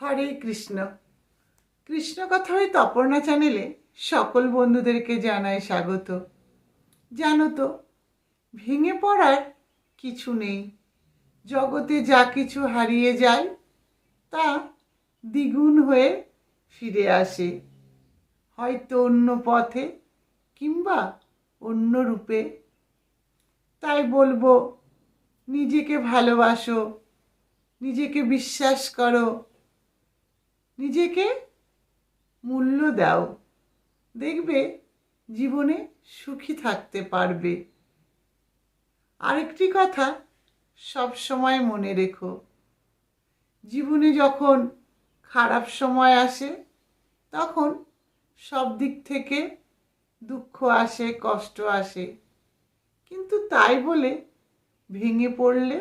হরে কৃষ্ণ। কৃষ্ণ কথা ওই তপর্ণা চ্যানেলে সকল বন্ধুদেরকে জানাই স্বাগত। জানো তো, ভেঙে পড়ার কিছু নেই। জগতে যা কিছু হারিয়ে যায় তা দ্বিগুণ হয়ে ফিরে আসে, হয়তো অন্য পথে কিংবা অন্য রূপে। তাই বলবো, নিজেকে ভালোবাসো, নিজেকে বিশ্বাস করো, নিজেকে মূল্য দাও। দেখবে জীবনে সুখী থাকতে পারবে। আরেকটি কথা সব সময় মনে রেখো, জীবনে যখন খারাপ সময় আসে তখন সব দিক থেকে দুঃখ আসে, কষ্ট আসে, কিন্তু তাই বলে ভেঙে পড়লে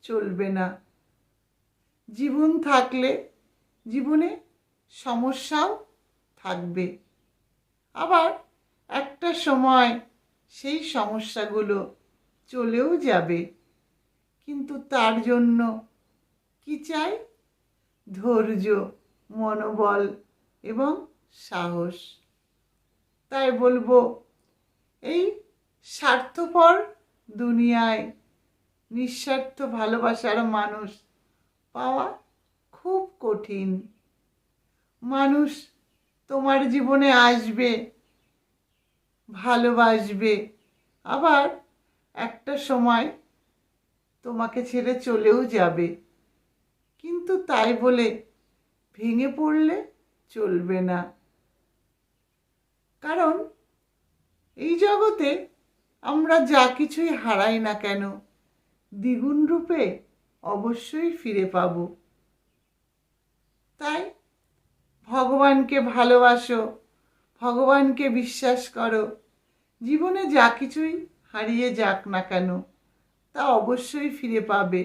চলবে না। জীবন থাকলে জীবনে সমস্যাও থাকবে, আবার একটা সময় সেই সমস্যাগুলো চলেও যাবে, কিন্তু তার জন্য কি চাই? ধৈর্য, মনোবল এবং সাহস। তাই বলবো, এই স্বার্থপর দুনিয়ায় নিঃস্বার্থ ভালোবাসার মানুষ পাওয়া খুব কঠিন। মানুষ তোমার জীবনে আসবে, ভালোবাসবে, আবার একটা সময় তোমাকে ছেড়ে চলেও যাবে, কিন্তু তাই বলে ভেঙে পড়লে চলবে না। কারণ এই জগতে আমরা যা কিছুই হারাই না কেন, দ্বিগুণ রূপে অবশ্যই ফিরে পাব। তাই ভগবানকে ভালোবাসো, ভগবানকে বিশ্বাস করো। জীবনে যা কিছুই হারিয়ে যাক না কেন, তা অবশ্যই ফিরে পাবে,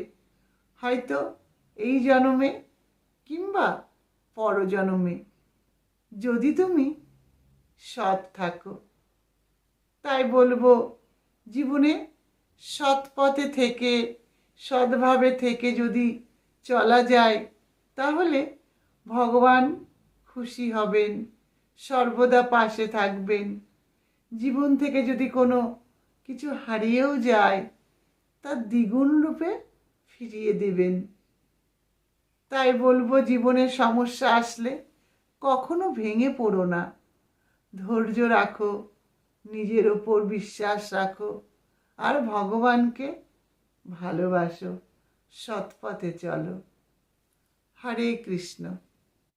হয়তো এই জন্মে কিংবা পরজন্মে, যদি তুমি সৎ থাকো। তাই বলবো, জীবনে সৎ পথে থেকে, সৎভাবে থেকে যদি চলা যায়, তাহলে ভগবান খুশি হবেন, সর্বদা পাশে থাকবেন। জীবন থেকে যদি কোনো কিছু হারিয়েও যায়, তা দ্বিগুণ রূপে ফিরিয়ে দেবেন। তাই বলবো, জীবনের সমস্যা আসলে কখনো ভেঙে পড়ো না, ধৈর্য রাখো, নিজের ওপর বিশ্বাস রাখো, আর ভগবানকে ভালোবাসো, সৎ পথে চলো। হরে কৃষ্ণ।